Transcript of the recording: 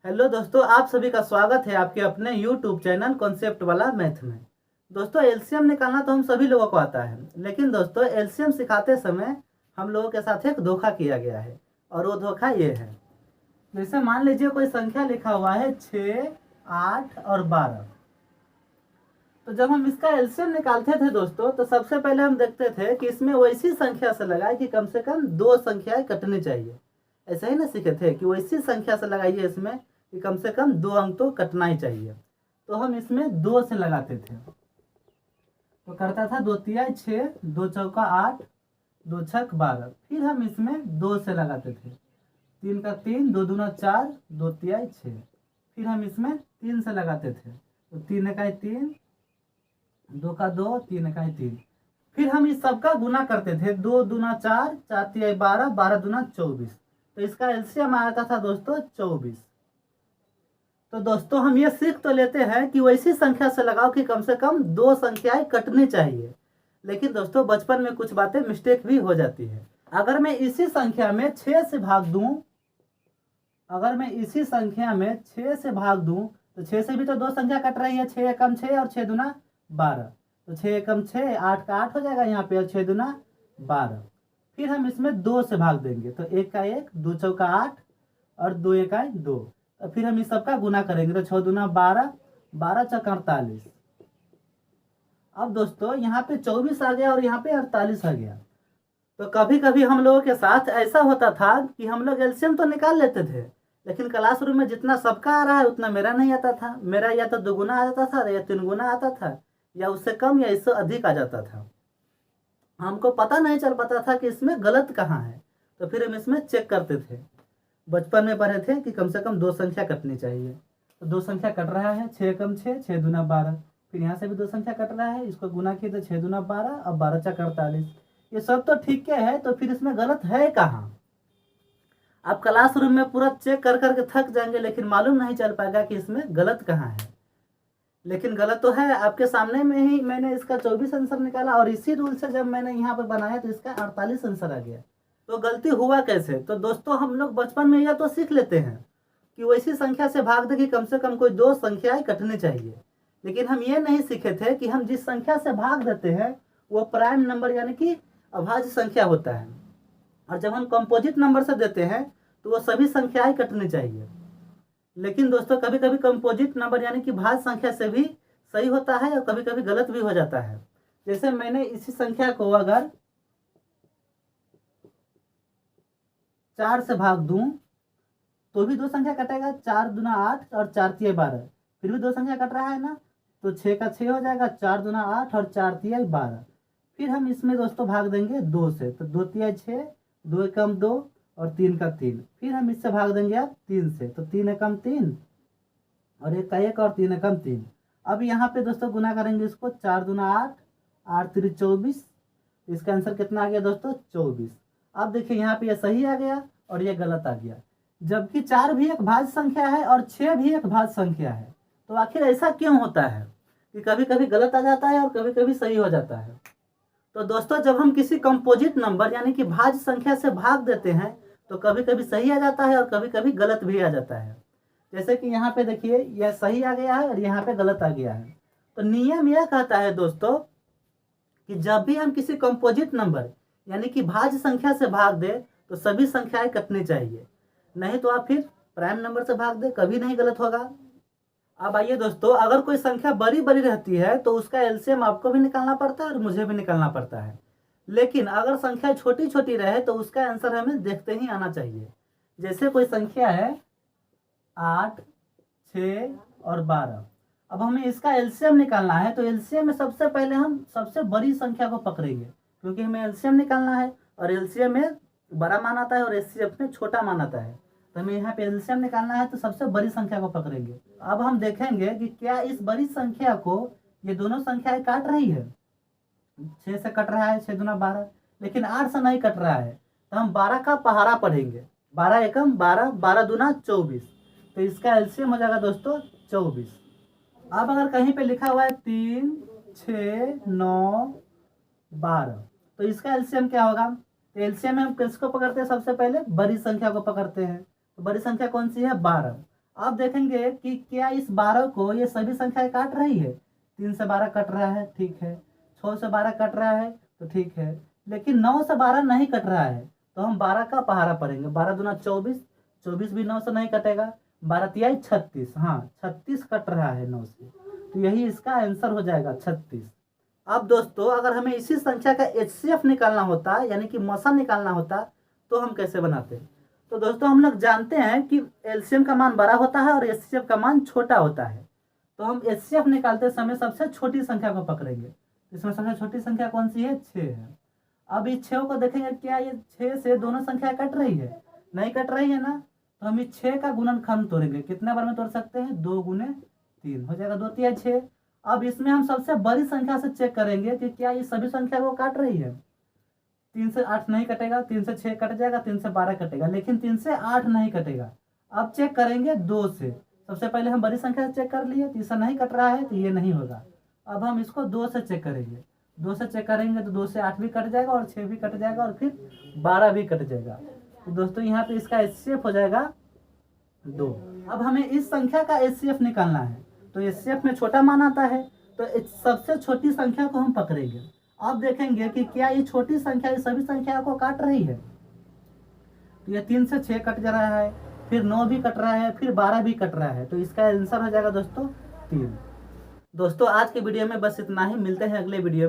Hello दोस्तों, आप सभी का स्वागत है आपके अपने YouTube चैनल कॉन्सेप्ट वाला मैथ में। दोस्तों, एलसीएम निकालना तो हम सभी लोगों को आता है, लेकिन दोस्तों एलसीएम सिखाते समय हम लोगों के साथ एक धोखा किया गया है। और वो धोखा ये है, जैसे मान लीजिए कोई संख्या लिखा हुआ है 6, 8 और 12। तो जब हम इसका एलसीएम निकालते थे दोस्तों, तो सबसे पहले हम देखते थे कि इसमें वैसी संख्या से लगाए कि कम से कम दो संख्याएं कटनी चाहिए। ऐसा ही ना सीखे थे कि वैसी संख्या से लगाइए इसमें कि कम से कम दो अंक तो कटना ही चाहिए। तो हम इसमें दो से लगाते थे, तो करता था दो तिया 6, दो चौका 8, दो छक 12। फिर हम इसमें दो से लगाते थे, 3 का 3, दो दूना 4, दो तिया 6। फिर हम इसमें 3 से लगाते थे, तो 3 का 3, 2 का 2, 3 का 3। फिर हम इस सब का गुना करते थे, 2 दूना 4, 4 तिया 12, 12 दूना 24। तो इसका एलसीएम आता था दोस्तों 24। तो दोस्तों हम ये सीख तो लेते हैं कि वैसी संख्या से लगाओ कि कम से कम दो संख्याएं कटनी चाहिए। लेकिन दोस्तों बचपन में कुछ बातें मिस्टेक भी हो जाती है। अगर मैं इसी संख्या में 6 से भाग दूं, अगर मैं इसी संख्या में 6 से भाग दूं, तो 6 से भी तो दो संख्या कट रही है, 6 एकम 6 और 6 दूना 12। तो 6 एकम 6, 8 का 8 हो जाएगा यहाँ पे, और 6 दूना 12। फिर हम इसमें दो से भाग देंगे, तो 1 का 1, 2 चौका 8 और 2 एका 2। तो फिर हम इस सबका गुना करेंगे, तो 6 दूना 12, 12 चौक 48। अब दोस्तों यहाँ पे 24 आ गया और यहाँ पे 48 आ गया। तो कभी कभी हम लोगों के साथ ऐसा होता था कि हम लोग एलसीएम तो निकाल लेते थे, लेकिन क्लासरूम में जितना सबका आ रहा है उतना मेरा नहीं आता था। मेरा या तो दोगुना आ जाता था, या तीन गुना आता था, या उससे कम या इससे अधिक आ जाता था। हमको पता नहीं चल पाता था कि इसमें गलत कहाँ है। तो फिर हम इसमें चेक करते थे। बचपन में पढ़े थे कि कम से कम दो संख्या कटनी चाहिए। तो दो संख्या कट रहा है, 6 कम 6, 6 दूना 12। फिर यहाँ से भी दो संख्या कट रहा है, इसको गुना किए तो 6 दूना 12, अब 12 चक 48। ये सब तो ठीक है, तो फिर इसमें गलत है कहाँ? आप क्लासरूम में पूरा चेक कर करके थक जाएंगे, लेकिन मालूम नहीं चल पाएगा कि इसमें गलत कहाँ है। लेकिन गलत तो है, आपके सामने में ही मैंने इसका 24 आंसर निकाला, और इसी रूल से जब मैंने यहाँ पर बनाया तो इसका 48 आंसर आ गया। तो गलती हुआ कैसे? तो दोस्तों हम लोग बचपन में यह तो सीख लेते हैं कि वैसी संख्या से भाग दे कि कम से कम कोई दो संख्याएं कटनी चाहिए। लेकिन हम ये नहीं सीखे थे कि हम जिस संख्या से भाग देते हैं वो प्राइम नंबर यानी कि अभाज्य संख्या होता है, और जब हम कंपोजिट नंबर से देते हैं तो वो सभी संख्याएं कटनी चाहिए। लेकिन दोस्तों कभी कभी कंपोजिट नंबर यानी कि भाज्य संख्या से भी सही होता है, और कभी कभी गलत भी हो जाता है। जैसे मैंने इसी संख्या को अगर 4 से भाग दूं तो भी दो संख्या कटेगा, 4 दूना 8 और 4 तिया 12। फिर भी दो संख्या कट रहा है ना, तो 6 का 6 हो जाएगा, 4 दूना 8 और 4 तिया 12। फिर हम इसमें दोस्तों भाग देंगे 2 से, तो 2 तिया 6, 2 एकम 2 और 3 का 3। फिर हम इससे भाग देंगे आप 3 से, तो 3 एकम 3 और 1 का 1 और 3 एकम 3। अब यहाँ पे दोस्तों गुना करेंगे इसको, 4 दूना 8, 8 3 24। इसका आंसर कितना आ गया दोस्तों? 24। अब देखिए यहाँ पे ये सही आ गया और ये गलत आ गया, जबकि 4 भी एक भाज्य संख्या है और 6 भी एक भाज्य संख्या है। तो आखिर ऐसा क्यों होता है कि कभी कभी गलत आ जाता है और कभी कभी सही हो जाता है? तो दोस्तों जब हम किसी कंपोजिट नंबर यानी कि भाज्य संख्या से भाग देते हैं तो कभी कभी सही आ जाता है और कभी कभी गलत भी आ जाता है। जैसे कि यहाँ पे देखिए यह सही आ गया है और यहाँ पे गलत आ गया है। तो नियम यह कहता है दोस्तों कि जब भी हम किसी कंपोजिट नंबर यानी कि भाज्य संख्या से भाग दे तो सभी संख्याएं कटनी चाहिए, नहीं तो आप फिर प्राइम नंबर से भाग दे, कभी नहीं गलत होगा। अब आइए दोस्तों, अगर कोई संख्या बड़ी बड़ी रहती है तो उसका एलसीएम आपको भी निकालना पड़ता है और मुझे भी निकालना पड़ता है। लेकिन अगर संख्या छोटी छोटी रहे तो उसका आंसर हमें देखते ही आना चाहिए। जैसे कोई संख्या है 8, 6 और 12। अब हमें इसका एलसीएम निकालना है, तो एलसीएम में सबसे पहले हम सबसे बड़ी संख्या को पकड़ेंगे, क्योंकि हमें एलसीएम निकालना है और एलसीएम में बड़ा मान आता है और एचसीएफ में छोटा मान आता है। तो हमें यहाँ पे एलसीएम निकालना है, तो सबसे बड़ी संख्या को पकड़ेंगे। अब हम देखेंगे कि क्या इस बड़ी संख्या को ये दोनों संख्याएं काट रही है। 6 से कट रहा है, 6 दूना 12, लेकिन 8 से नहीं कट रहा है। तो हम 12 का पहाड़ा पढ़ेंगे, 12 एकम 12, 12 दूना 24। तो इसका एलसीएम हो जाएगा दोस्तों 24। अब अगर कहीं पे लिखा हुआ है 3, 6, 9, 12, तो इसका एलसीएम क्या होगा? तो एलसीएम में हम किसको पकड़ते हैं? सबसे पहले बड़ी संख्या को पकड़ते हैं। तो बड़ी संख्या कौन सी है? 12। अब देखेंगे कि क्या इस 12 को ये सभी संख्याएं काट रही है। 3 से 12 कट रहा है, ठीक है। 6 से 12 कट रहा है तो ठीक है, लेकिन 9 से 12 नहीं कट रहा है। तो हम 12 का पहाड़ा पढ़ेंगे। 12 दूना 24, 24 भी 9 से नहीं कटेगा। 12 तिहाई 36, हाँ 36 कट रहा है 9 से, तो यही इसका आंसर हो जाएगा 36। अब दोस्तों अगर हमें इसी संख्या का एचसीएफ निकालना होता, यानी कि मौसा निकालना होता, तो हम कैसे बनाते। तो दोस्तों हम लोग जानते हैं कि एलसीएम का मान बड़ा होता है और एचसीएफ का मान छोटा होता है। तो हम एचसीएफ निकालते समय सबसे छोटी संख्या को पकड़ेंगे। इसमें सबसे छोटी संख्या कौन सी है, 6 है। अब इस 6 को देखेंगे, क्या ये 6 से दोनों संख्या कट रही है, नहीं कट रही है ना। तो हम इस 6 का गुणनखंड तोड़ेंगे। कितने बार में तोड़ सकते हैं, 2 गुने 3 हो जाएगा, 2 तिहाई 6। अब इसमें हम सबसे बड़ी संख्या से चेक करेंगे कि क्या ये सभी संख्या को काट रही है। 3 से 8 नहीं कटेगा, 3 से 6 कट जाएगा, 3 से 12 कटेगा, लेकिन 3 से 8 नहीं कटेगा। अब चेक करेंगे 2 से। सबसे पहले हम बड़ी संख्या से चेक कर लिए, तीसरा नहीं कट रहा है तो ये नहीं होगा। अब हम इसको 2 से चेक करेंगे। 2 से चेक करेंगे तो 2 से 8 भी कट जाएगा और 6 भी कट जाएगा और फिर 12 भी कट जाएगा। तो दोस्तों यहाँ पे इसका एचसीएफ हो जाएगा 2। अब हमें इस संख्या का एचसीएफ निकालना है। तो एचसीएफ में छोटा मान आता है, तो सबसे छोटी संख्या को हम पकड़ेंगे। अब देखेंगे कि क्या ये छोटी संख्या इस सभी संख्या को काट रही है। तो ये 3 से 6 कट जा रहा है, फिर 9 भी कट रहा है, फिर 12 भी कट रहा है, तो इसका आंसर हो जाएगा दोस्तों 3। दोस्तों आज के वीडियो में बस इतना ही, मिलते हैं अगले वीडियो में।